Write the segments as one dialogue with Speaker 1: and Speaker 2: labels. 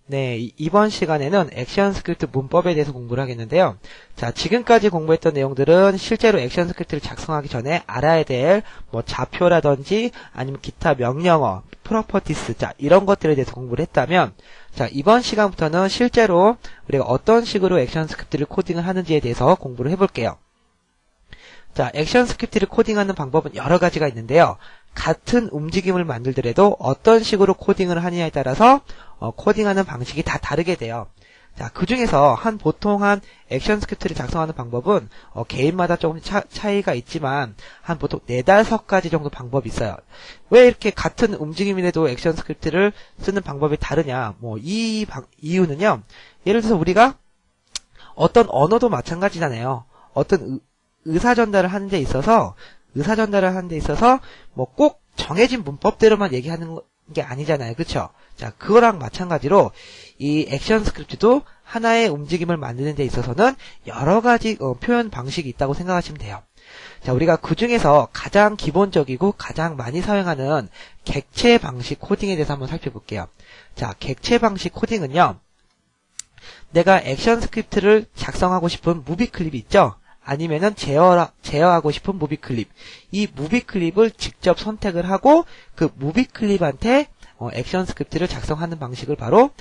Speaker 1: 네, 이번 시간에는 액션 스크립트 문법에 대해서 공부를 하겠는데요. 자, 지금까지 공부했던 내용들은 실제로 액션 스크립트를 작성하기 전에 알아야 될 뭐 좌표라든지 아니면 기타 명령어, 프로퍼티스, 자, 이런 것들에 대해서 공부를 했다면, 자, 이번 시간부터는 실제로 우리가 어떤 식으로 액션 스크립트를 코딩을 하는지에 대해서 공부를 해볼게요. 자, 액션 스크립트를 코딩하는 방법은 여러 가지가 있는데요. 같은 움직임을 만들더라도 어떤 식으로 코딩을 하느냐에 따라서 코딩하는 방식이 다 다르게 돼요. 자, 그 중에서 보통 액션 스크립트를 작성하는 방법은 개인마다 조금 차이가 있지만 보통 4-5가지 정도 방법이 있어요. 왜 이렇게 같은 움직임이라도 액션 스크립트를 쓰는 방법이 다르냐? 이유는요. 예를 들어서 우리가 어떤 언어도 마찬가지잖아요. 어떤 의사 전달을 하는 데 있어서 뭐 꼭 정해진 문법대로만 얘기하는 게 아니잖아요. 그렇죠? 자, 그거랑 마찬가지로 이 액션 스크립트도 하나의 움직임을 만드는 데 있어서는 여러 가지 표현 방식이 있다고 생각하시면 돼요. 자, 우리가 그 중에서 가장 기본적이고 가장 많이 사용하는 객체 방식 코딩에 대해서 한번 살펴볼게요. 자, 객체 방식 코딩은요. 내가 액션 스크립트를 작성하고 싶은 무비 클립이 있죠? 아니면은 제어하고 싶은 무비 클립. 이 무비 클립을 직접 선택을 하고 그 무비 클립한테 액션 스크립트를 작성하는 방식을 바로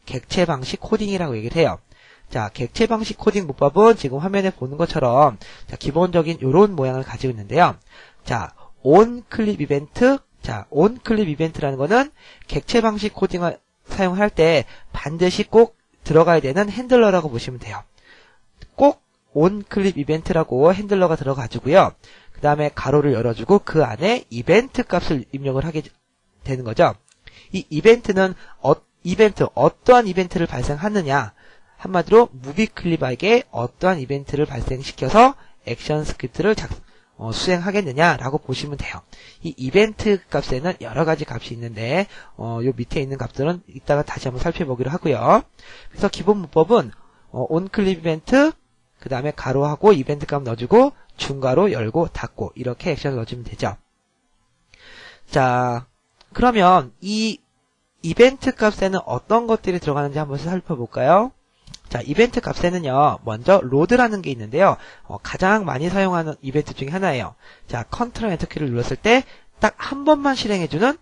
Speaker 1: 객체 방식 코딩이라고 얘기를 해요. 자, 객체 방식 코딩 문법은 지금 화면에 보는 것처럼 자, 기본적인 이런 모양을 가지고 있는데요. 자, onClip 이벤트. 자, onClip 이벤트라는 거는 객체 방식 코딩을 사용할 때 반드시 꼭 들어가야 되는 핸들러라고 보시면 돼요. 꼭 onClip 이벤트라고 핸들러가 들어가지고요. 그 다음에 가로를 열어주고 그 안에 이벤트 값을 입력을 하게 되는 거죠. 이 이벤트는 어떠한 이벤트를 발생하느냐. 한마디로 무비 클립에게 어떠한 이벤트를 발생시켜서 액션 스크립트를 수행하겠느냐라고 보시면 돼요. 이 이벤트 값에는 여러 가지 값이 있는데 요 밑에 있는 값들은 이따가 다시 한번 살펴보기로 하고요. 그래서 기본 문법은 onClip 이벤트 그 다음에 가로하고 이벤트 값 넣어주고 중괄호 열고 닫고 이렇게 액션을 넣어주면 되죠. 자, 그러면 이 이벤트 값에는 어떤 것들이 들어가는지 한번 살펴볼까요? 자, 이벤트 값에는요, 먼저 로드라는 게 있는데요. 가장 많이 사용하는 이벤트 중에 하나예요. 자, 컨트롤 엔터키를 눌렀을 때 딱 한 번만 실행해주는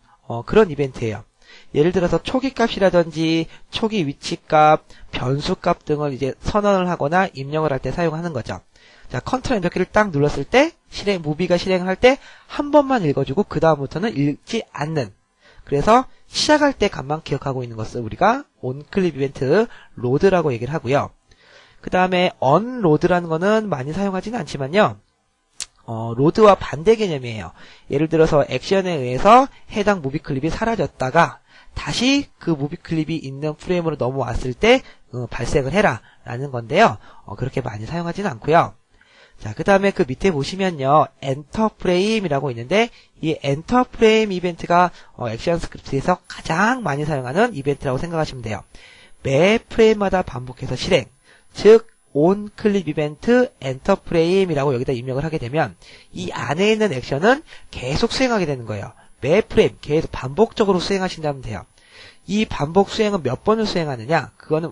Speaker 1: 그런 이벤트예요. 예를 들어서 초기 값이라든지 초기 위치 값, 변수 값 등을 이제 선언을 하거나 입력을 할 때 사용하는 거죠. 자, 컨트롤 엔터키를 딱 눌렀을 때 무비가 실행을 할 때 한 번만 읽어주고 그 다음부터는 읽지 않는. 그래서 시작할 때 값만 기억하고 있는 것을 우리가 onClip 이벤트 로드라고 얘기를 하고요. 그 다음에 unload라는 거는 많이 사용하지는 않지만요. 로드와 반대 개념이에요. 예를 들어서 액션에 의해서 해당 무비 클립이 사라졌다가 다시 그 무비 클립이 있는 프레임으로 넘어왔을 때 발생을 해라 라는 건데요. 그렇게 많이 사용하지는 않고요. 자, 그 다음에 그 밑에 보시면요. 엔터 프레임이라고 있는데 이 엔터 프레임 이벤트가 액션 스크립트에서 가장 많이 사용하는 이벤트라고 생각하시면 돼요. 매 프레임마다 반복해서 실행, 즉 onClip 이벤트 엔터 프레임이라고 여기다 입력을 하게 되면 이 안에 있는 액션은 계속 수행하게 되는 거예요. 매 프레임 계속 반복적으로 수행하신다면 돼요. 이 반복 수행은 몇 번을 수행하느냐? 그거는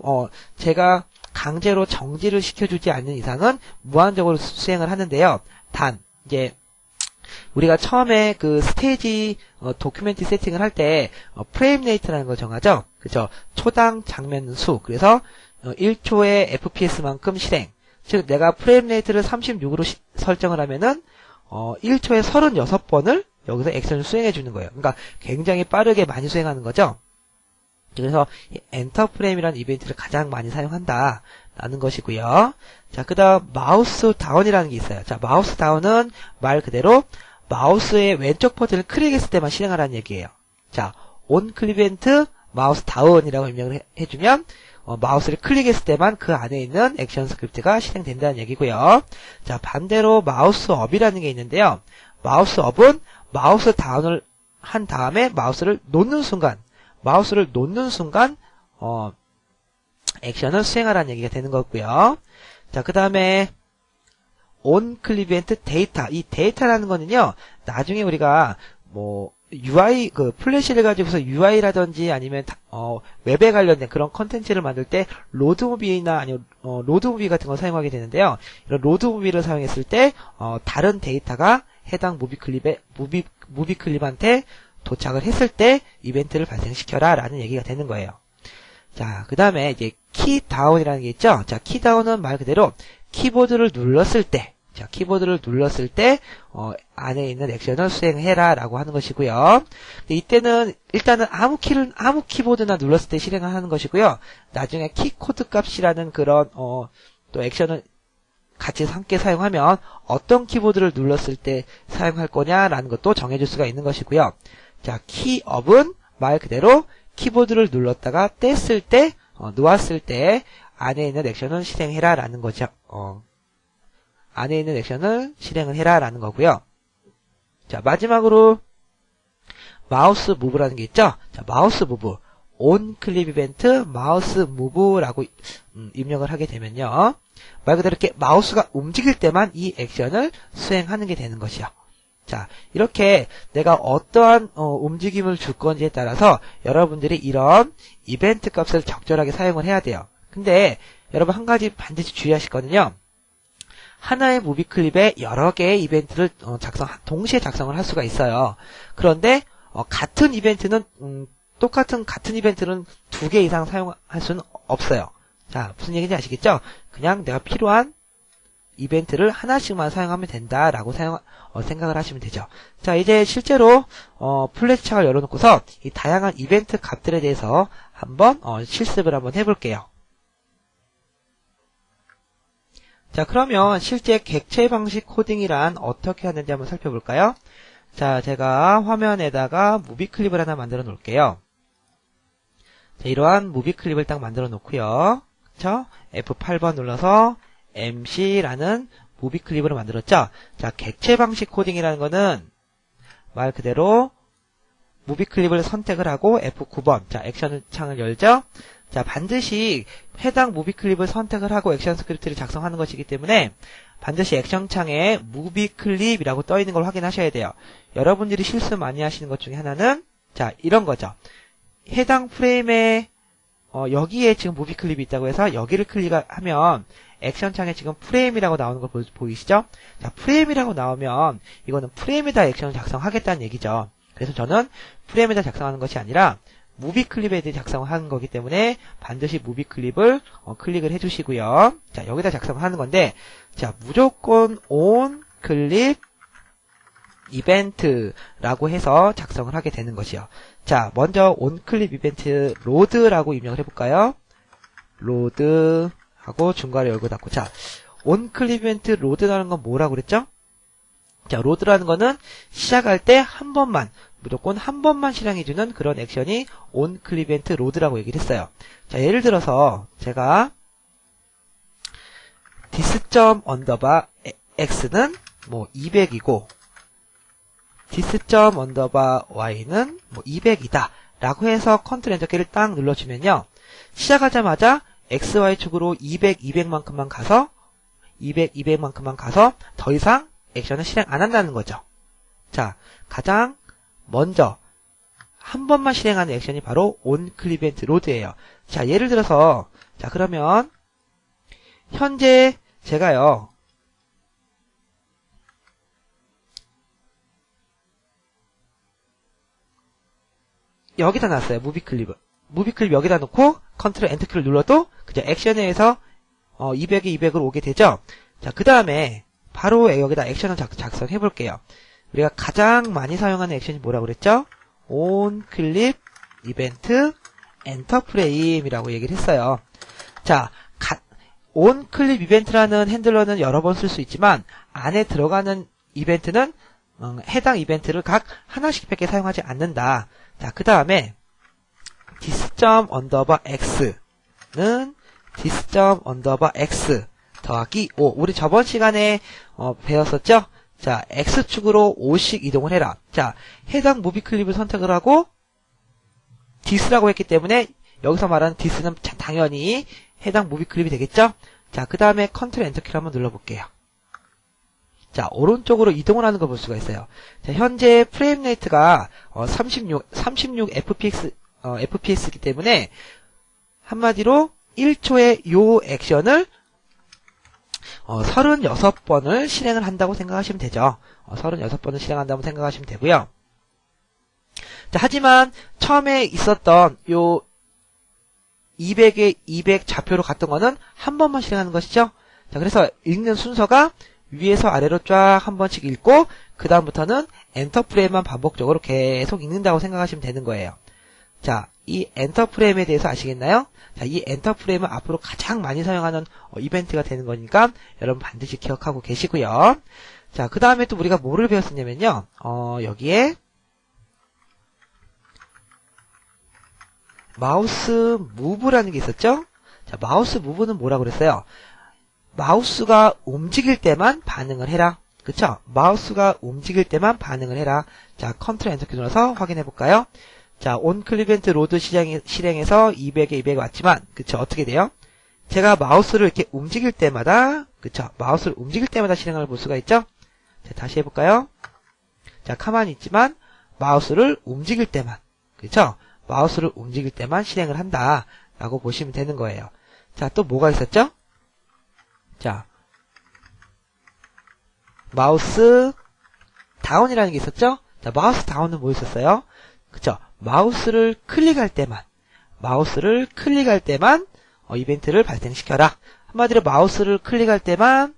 Speaker 1: 제가 강제로 정지를 시켜주지 않는 이상은 무한적으로 수행을 하는데요. 단 이제 우리가 처음에 그 스테이지 도큐멘트 세팅을 할 때 프레임 레이트라는 걸 정하죠. 그죠? 초당 장면 수. 그래서 1초에 FPS만큼 실행. 즉 내가 프레임 레이트를 36으로 설정을 하면은 1초에 36번을 여기서 액션을 수행해 주는 거예요. 그러니까 굉장히 빠르게 많이 수행하는 거죠. 그래서 엔터 프레임이라는 이벤트를 가장 많이 사용한다라는 것이고요. 자, 그다음 마우스 다운이라는 게 있어요. 자, 마우스 다운은 말 그대로 마우스의 왼쪽 버튼을 클릭했을 때만 실행하라는 얘기예요. 자, onClip 이벤트 마우스 다운이라고 입력을 해주면 마우스를 클릭했을 때만 그 안에 있는 액션 스크립트가 실행된다는 얘기고요. 자, 반대로 마우스 업이라는 게 있는데요. 마우스 업은 마우스 다운을 한 다음에 마우스를 놓는 순간 액션을 수행하라는 얘기가 되는 거고요. 자, 그 다음에 onClip 이벤트 데이터. 이 데이터라는 거는요, 나중에 우리가 UI, 플래시를 가지고서 UI라든지 아니면, 웹에 관련된 그런 컨텐츠를 만들 때, 로드무비나 아니면, 로드무비 같은 걸 사용하게 되는데요. 이런 로드무비를 사용했을 때, 다른 데이터가 해당 무비클립한테 도착을 했을 때, 이벤트를 발생시켜라, 라는 얘기가 되는 거예요. 자, 그 다음에 이제, 키다운이라는 게 있죠? 자, 키다운은 말 그대로, 키보드를 눌렀을 때, 자, 키보드를 눌렀을 때, 안에 있는 액션을 수행해라 라고 하는 것이고요. 이때는, 일단은 아무 키보드나 눌렀을 때 실행을 하는 것이고요. 나중에 키코드 값이라는 그런, 또 액션을 같이 함께 사용하면 어떤 키보드를 눌렀을 때 사용할 거냐라는 것도 정해줄 수가 있는 것이고요. 자, 키업은 말 그대로 키보드를 눌렀다가 뗐을 때, 놓았을 때 안에 있는 액션을 실행해라 라는 거죠. 안에 있는 액션을 실행을 해라 라는 거고요. 자, 마지막으로 마우스 무브라는 게 있죠. 자, 마우스 무브 온 클립 이벤트 마우스 무브라고 입력을 하게 되면요. 말 그대로 이렇게 마우스가 움직일 때만 이 액션을 수행하는 게 되는 것이요. 자, 이렇게 내가 어떠한 움직임을 줄 건지에 따라서 여러분들이 이런 이벤트 값을 적절하게 사용을 해야 돼요. 근데 여러분 한 가지 반드시 주의하실 거는요. 하나의 무비클립에 여러 개의 이벤트를 동시에 작성을 할 수가 있어요. 그런데 같은 이벤트는 같은 이벤트는 2개 이상 사용할 수는 없어요. 자, 무슨 얘기인지 아시겠죠? 그냥 내가 필요한 이벤트를 하나씩만 사용하면 된다라고 생각을 하시면 되죠. 자, 이제 실제로 플래시 창을 열어놓고서 이 다양한 이벤트 값들에 대해서 한번 실습을 한번 해볼게요. 자, 그러면 실제 객체 방식 코딩이란 어떻게 하는지 한번 살펴볼까요? 자, 제가 화면에다가 무비 클립을 하나 만들어 놓을게요. 자, 이러한 무비 클립을 딱 만들어 놓고요. 그쵸? F8번 눌러서 MC라는 무비 클립을 만들었죠? 자, 객체 방식 코딩이라는 거는 말 그대로 무비 클립을 선택을 하고 F9번. 자, 액션 창을 열죠? 자, 반드시 해당 무비 클립을 선택을 하고 액션 스크립트를 작성하는 것이기 때문에 반드시 액션 창에 무비 클립이라고 떠 있는 걸 확인하셔야 돼요. 여러분들이 실수 많이 하시는 것 중에 하나는 자, 이런 거죠. 해당 프레임에 여기에 지금 무비 클립이 있다고 해서 여기를 클릭하면 액션 창에 지금 프레임이라고 나오는 거 보이시죠? 자, 프레임이라고 나오면 이거는 프레임에다 액션을 작성하겠다는 얘기죠. 그래서 저는 프레임에다 작성하는 것이 아니라 무비 클립에 대해 작성을 하는 거기 때문에 반드시 무비 클립을 클릭을 해주시고요. 자, 여기다 작성을 하는 건데, 자, 무조건 on 클립 이벤트라고 해서 작성을 하게 되는 것이요. 자, 먼저 on 클립 이벤트 로드라고 입력을 해볼까요? 로드 하고 중괄호 열고 닫고. 자, on 클립 이벤트 로드라는 건 뭐라고 그랬죠? 자, 로드라는 거는 시작할 때 한 번만, 무조건 한 번만 실행해주는 그런 액션이 on 클립 이벤트 로드라고 얘기를 했어요. 자, 예를 들어서 제가 this.x는 뭐 200이고 this.y는 뭐 200이다 라고 해서 컨트롤 엔터키를 딱 눌러주면요. 시작하자마자 xy축으로 200, 200만큼만 가서 200, 200만큼만 가서 더 이상 액션을 실행 안 한다는 거죠. 자, 가장 먼저 한 번만 실행하는 액션이 바로 on 클립 이벤트 로드예요. 자, 예를 들어서 자, 그러면 현재 제가요. 여기다 놨어요. 무비 클립을. 무비 클립 여기다 놓고 컨트롤 엔터키를 눌러도 그죠? 액션에 의해서 200에 200으로 오게 되죠. 자, 그 다음에 바로 여기다 액션을 작성해 볼게요. 우리가 가장 많이 사용하는 액션이 뭐라고 그랬죠? on 클립 이벤트 엔터 프레임이라고 얘기를 했어요. 자, on 클립 이벤트라는 핸들러는 여러 번 쓸 수 있지만 안에 들어가는 이벤트는 해당 이벤트를 각 하나씩밖에 사용하지 않는다. 자, 그 다음에 this.x는 this.x 더하기 5. 우리 저번 시간에 배웠었죠? 자, X축으로 5씩 이동을 해라. 자, 해당 무비 클립을 선택을 하고 this라고 했기 때문에 여기서 말하는 this는 당연히 해당 무비 클립이 되겠죠? 자, 그 다음에 컨트롤 엔터키를 한번 눌러볼게요. 자, 오른쪽으로 이동을 하는 걸 볼 수가 있어요. 자, 현재 프레임 레이트가 36 FPS이기 때문에 한마디로 1초에 요 액션을 36번을 실행을 한다고 생각하시면 되죠. 36번을 실행한다고 생각하시면 되고요. 자, 하지만 처음에 있었던 요 200에 200 좌표로 갔던 거는 한 번만 실행하는 것이죠. 자, 그래서 읽는 순서가 위에서 아래로 쫙 한 번씩 읽고 그 다음부터는 엔터 프레임만 반복적으로 계속 읽는다고 생각하시면 되는 거예요. 자, 이 엔터 프레임에 대해서 아시겠나요? 자, 이 엔터 프레임은 앞으로 가장 많이 사용하는 이벤트가 되는 거니까 여러분 반드시 기억하고 계시고요. 자, 그 다음에 또 우리가 뭐를 배웠었냐면요. 여기에 마우스 무브라는 게 있었죠? 자, 마우스 무브는 뭐라고 그랬어요? 마우스가 움직일 때만 반응을 해라. 그쵸? 마우스가 움직일 때만 반응을 해라. 자, 컨트롤 엔터 키 눌러서 확인해 볼까요? 자, 온클릭 이벤트 로드 실행해서 200에 200 왔지만, 그쵸? 어떻게 돼요? 제가 마우스를 이렇게 움직일 때마다, 그쵸? 마우스를 움직일 때마다 실행을 볼 수가 있죠? 자, 다시 해볼까요? 자, 가만히 있지만, 마우스를 움직일 때만, 그쵸? 마우스를 움직일 때만 실행을 한다. 라고 보시면 되는 거예요. 자, 또 뭐가 있었죠? 자, 마우스 다운이라는 게 있었죠? 자, 마우스 다운은 뭐 있었어요? 그쵸? 마우스를 클릭할 때만 이벤트를 발생시켜라. 한마디로 마우스를 클릭할 때만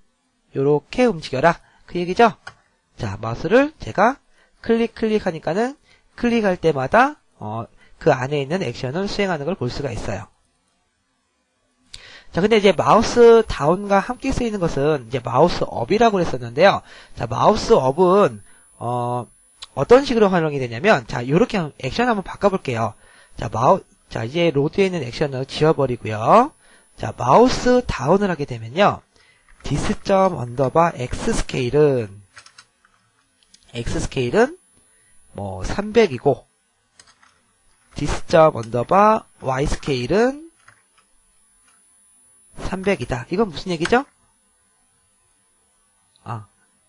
Speaker 1: 요렇게 움직여라. 그 얘기죠? 자, 마우스를 제가 클릭하니까는 클릭할 때마다 그 안에 있는 액션을 수행하는 걸 볼 수가 있어요. 자, 근데 이제 마우스 다운과 함께 쓰이는 것은 이제 마우스 업이라고 했었는데요. 자, 마우스 업은 어떤 식으로 활용이 되냐면, 자, 요렇게 액션 한번 바꿔볼게요. 자, 이제 로드에 있는 액션을 지워버리고요. 자, 마우스 다운을 하게 되면요. dis._x 스케일은 뭐 300이고, dis._y 스케일은 300이다. 이건 무슨 얘기죠?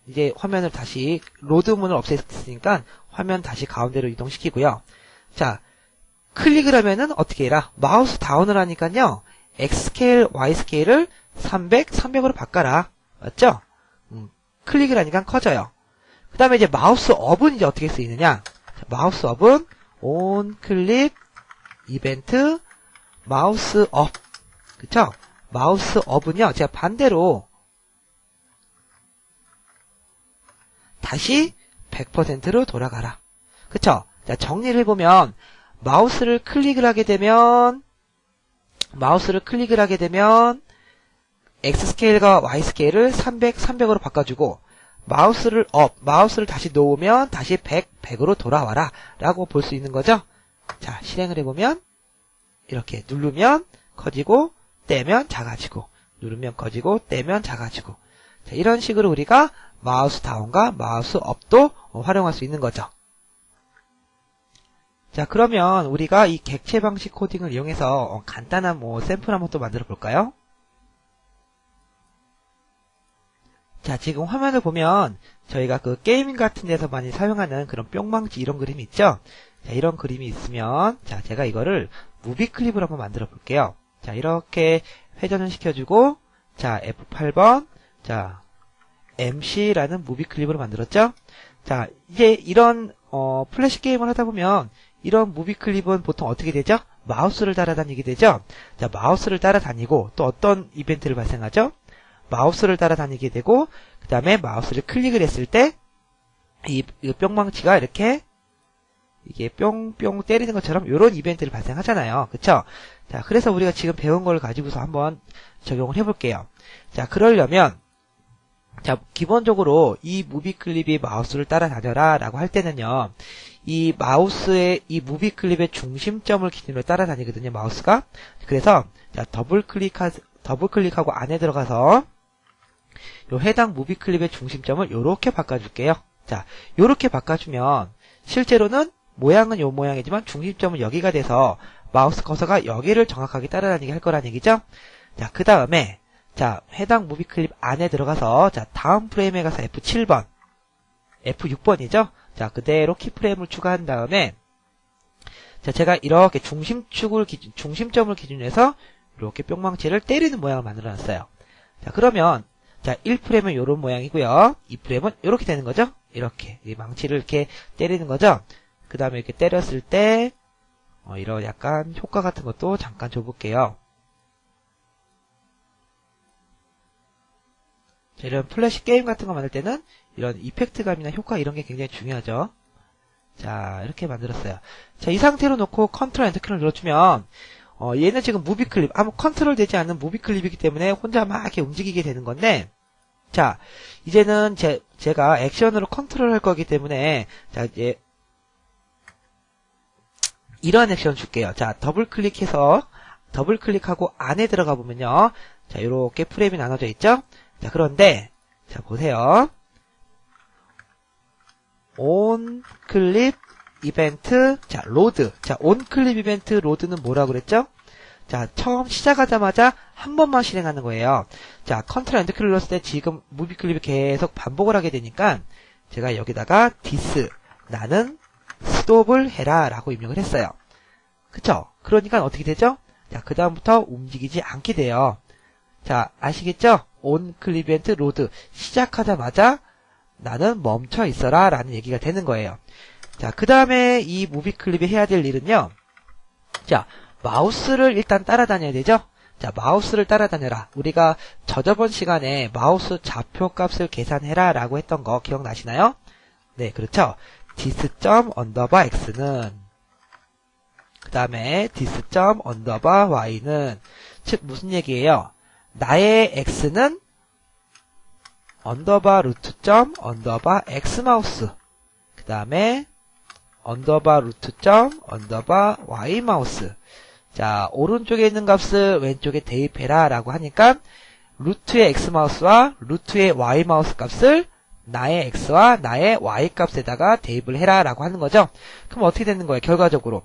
Speaker 1: 이제 화면을 다시 로드문을 없앴으니까 화면 다시 가운데로 이동시키고요. 자, 클릭을 하면은 어떻게 해라? 마우스 다운을 하니까요. X 스케일, Y 스케일을 300으로 바꿔라. 맞죠? 클릭을 하니까 커져요. 그 다음에 이제 마우스 업은 이제 어떻게 쓰이느냐? 자, 마우스 업은 온 클릭 이벤트 마우스 업. 그쵸? 마우스 업은요, 제가 반대로 다시 100%로 돌아가라. 그쵸? 자, 정리를 해보면, 마우스를 클릭을 하게 되면, X 스케일과 Y 스케일을 300으로 바꿔주고, 마우스를 다시 놓으면 다시 100으로 돌아와라. 라고 볼 수 있는 거죠? 자, 실행을 해보면, 이렇게 누르면 커지고, 떼면 작아지고, 누르면 커지고, 떼면 작아지고. 자, 이런 식으로 우리가 마우스 다운과 마우스 업도 활용할 수 있는 거죠. 자, 그러면 우리가 이 객체 방식 코딩을 이용해서 간단한 샘플 한번 또 만들어 볼까요? 자, 지금 화면을 보면 저희가 그 게이밍 같은 데서 많이 사용하는 그런 뿅망치 이런 그림이 있죠? 자, 이런 그림이 있으면, 자, 제가 이거를 무비 클립으로 한번 만들어 볼게요. 자, 이렇게 회전을 시켜주고, 자, F8번, 자, MC라는 무비 클립으로 만들었죠? 자, 이제 이런, 플래시 게임을 하다 보면, 이런 무비 클립은 보통 어떻게 되죠? 마우스를 따라다니게 되죠? 자, 마우스를 따라다니고, 또 어떤 이벤트를 발생하죠? 마우스를 따라다니게 되고, 그 다음에 마우스를 클릭을 했을 때, 이 뿅망치가 이렇게, 이게 뿅뿅 때리는 것처럼 이런 이벤트를 발생하잖아요. 그쵸? 자, 그래서 우리가 지금 배운 걸 가지고서 한번 적용을 해볼게요. 자, 그러려면, 자, 기본적으로 이 무비 클립이 마우스를 따라다녀라 라고 할 때는요, 이 마우스의 이 무비 클립의 중심점을 기준으로 따라다니거든요, 마우스가. 그래서, 자, 더블 클릭하고 안에 들어가서, 요 해당 무비 클립의 중심점을 요렇게 바꿔줄게요. 자, 요렇게 바꿔주면, 실제로는 모양은 요 모양이지만 중심점은 여기가 돼서 마우스 커서가 여기를 정확하게 따라다니게 할 거란 얘기죠. 자, 그 다음에 자, 해당 무비 클립 안에 들어가서, 자, 다음 프레임에 가서 F7번, F6번이죠? 자, 그대로 키프레임을 추가한 다음에, 자, 제가 이렇게 중심점을 기준으로 해서, 이렇게 뿅망치를 때리는 모양을 만들어 놨어요. 자, 그러면, 자, 1프레임은 이런 모양이고요. 2프레임은 이렇게 되는 거죠? 이렇게. 이 망치를 이렇게 때리는 거죠? 그 다음에 이렇게 때렸을 때, 이런 약간 효과 같은 것도 잠깐 줘볼게요. 자, 이런 플래시 게임 같은 거 만들 때는 이런 이펙트감이나 효과 이런 게 굉장히 중요하죠. 자, 이렇게 만들었어요. 자, 이 상태로 놓고 컨트롤 엔터키를 눌러주면, 얘는 지금 무비 클립, 아무 컨트롤 되지 않는 무비 클립이기 때문에 혼자 막 이렇게 움직이게 되는 건데, 자, 이제는 제가 액션으로 컨트롤 할 거기 때문에, 자, 이제, 이러한 액션 줄게요. 자, 더블 클릭하고 안에 들어가 보면요. 자, 요렇게 프레임이 나눠져 있죠? 자, 그런데, 자, 보세요. 온 클립 이벤트, 자, 로드. 자, 온 클립 이벤트 로드는 뭐라고 그랬죠? 자, 처음 시작하자마자 한 번만 실행하는 거예요. 자, 컨트롤 엔터키를 눌렀을 때 지금 무비 클립이 계속 반복을 하게 되니까 제가 여기다가 디스, 나는 스톱을 해라 라고 입력을 했어요. 그쵸? 그러니까 어떻게 되죠? 자, 그 다음부터 움직이지 않게 돼요. 자, 아시겠죠? 온 클립 이벤트 로드. 시작하자마자 나는 멈춰 있어라 라는 얘기가 되는 거예요. 자, 그 다음에 이 무비 클립이 해야 될 일은요. 자, 마우스를 일단 따라다녀야 되죠? 자, 마우스를 따라다녀라. 우리가 저저번 시간에 마우스 좌표 값을 계산해라 라고 했던 거 기억나시나요? 네, 그렇죠? dis._x는 그 다음에 dis._y는 즉 무슨 얘기예요? 나의 x는 _root._x마우스 그 다음에 _root._y마우스 자, 오른쪽에 있는 값을 왼쪽에 대입해라 라고 하니까 루트의 x마우스와 루트의 y마우스 값을 나의 x와 나의 y 값에다가 대입을 해라 라고 하는 거죠. 그럼 어떻게 되는 거예요? 결과적으로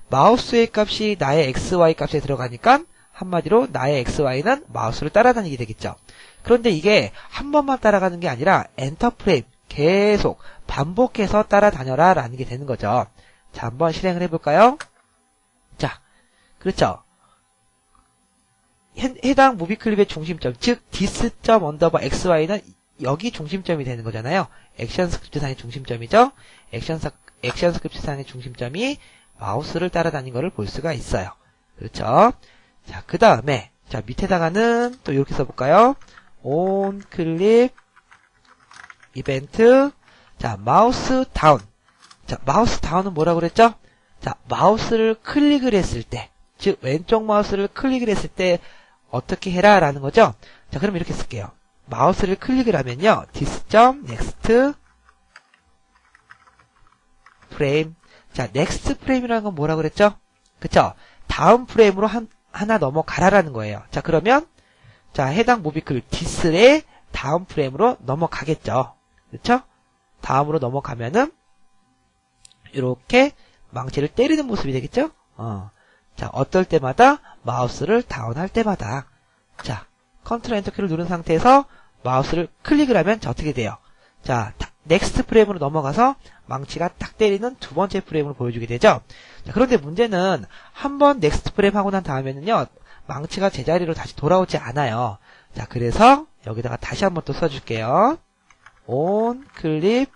Speaker 1: 마우스의 값이 나의 x, y 값에 들어가니까 한마디로 나의 x, y는 마우스를 따라다니게 되겠죠. 그런데 이게 한 번만 따라가는 게 아니라 엔터 프레임 계속 반복해서 따라다녀라 라는 게 되는 거죠. 자, 한번 실행을 해볼까요? 자, 그렇죠. 해당 무비 클립의 중심점, 즉 dis._xy는 여기 중심점이 되는 거잖아요. 액션 스크립트상의 중심점이죠. 액션 스크립트상의 중심점이 마우스를 따라다닌 것을 볼 수가 있어요. 그렇죠. 자, 그 다음에 자 밑에다가는 또 이렇게 써볼까요? 온 클립 이벤트 자 마우스 다운 자 마우스 다운은 뭐라고 그랬죠? 자 마우스를 클릭을 했을 때 즉 왼쪽 마우스를 클릭을 했을 때 어떻게 해라 라는 거죠. 자 그럼 이렇게 쓸게요. 마우스를 클릭을 하면요 this.next 프레임 자 next 프레임이라는 건 뭐라고 그랬죠? 그쵸? 다음 프레임으로 하나 넘어가라라는 거예요. 자 그러면 자 해당 무비 클립 this의 다음 프레임으로 넘어가겠죠. 그렇죠? 다음으로 넘어가면은 이렇게 망치를 때리는 모습이 되겠죠? 자 어떨 때마다 마우스를 다운할 때마다 자 컨트롤 엔터키를 누른 상태에서 마우스를 클릭을 하면 자 어떻게 돼요? 자 넥스트 프레임으로 넘어가서 망치가 딱 때리는 두 번째 프레임으로 보여주게 되죠. 자, 그런데 문제는 한번 넥스트 프레임 하고 난 다음에는요 망치가 제자리로 다시 돌아오지 않아요. 자 그래서 여기다가 다시 한번 또 써줄게요. 온 클립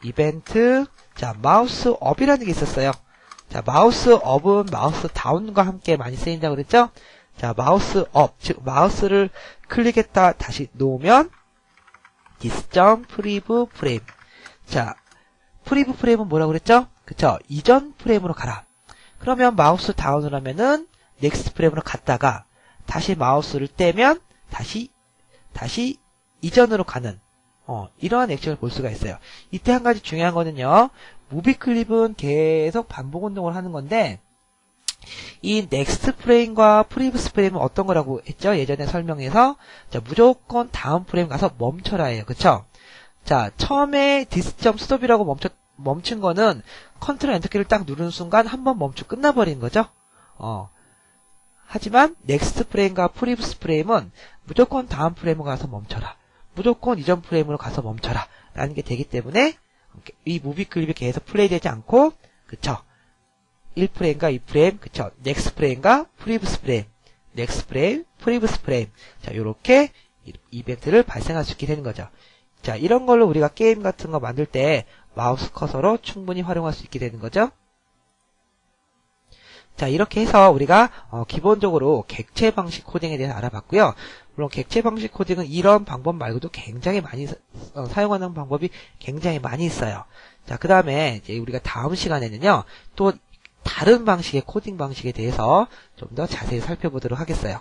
Speaker 1: 이벤트 자 마우스 업이라는 게 있었어요. 자 마우스 업은 마우스 다운과 함께 많이 쓰인다고 그랬죠. 자 마우스 업 즉 마우스를 클릭했다 다시 놓으면 dis.prev 프레임 자 프리브 프레임은 뭐라고 그랬죠? 그쵸 이전 프레임으로 가라. 그러면 마우스 다운을 하면은 넥스트 프레임으로 갔다가 다시 마우스를 떼면 다시 이전으로 가는 이러한 액션을 볼 수가 있어요. 이때 한 가지 중요한 거는요. 무비 클립은 계속 반복 운동을 하는 건데 이 넥스트 프레임과 프리브스 프레임은 어떤 거라고 했죠? 예전에 설명해서 자, 무조건 다음 프레임 가서 멈춰라 해요. 그쵸? 자 처음에 dis.stop이라고 멈춘 거는 컨트롤 엔터키를 딱 누르는 순간 한번 멈추고 끝나버리는 거죠. 하지만 넥스트 프레임과 프리비스 프레임은 무조건 다음 프레임으로 가서 멈춰라. 무조건 이전 프레임으로 가서 멈춰라. 라는 게 되기 때문에 이 무비 클립이 계속 플레이되지 않고 그쵸? 1프레임과 2프레임, 그쵸? 넥스트 프레임과 프리비스 프레임, 넥스트 프레임, 프리비스 프레임. 자, 요렇게 이벤트를 발생할 수 있게 되는 거죠. 자, 이런 걸로 우리가 게임 같은 거 만들 때 마우스 커서로 충분히 활용할 수 있게 되는 거죠. 자, 이렇게 해서 우리가 기본적으로 객체 방식 코딩에 대해서 알아봤고요. 물론 객체 방식 코딩은 이런 방법 말고도 굉장히 많이 사용하는 방법이 굉장히 많이 있어요. 자, 그 다음에 이제 우리가 다음 시간에는요, 또 다른 방식의 코딩 방식에 대해서 좀 더 자세히 살펴보도록 하겠어요.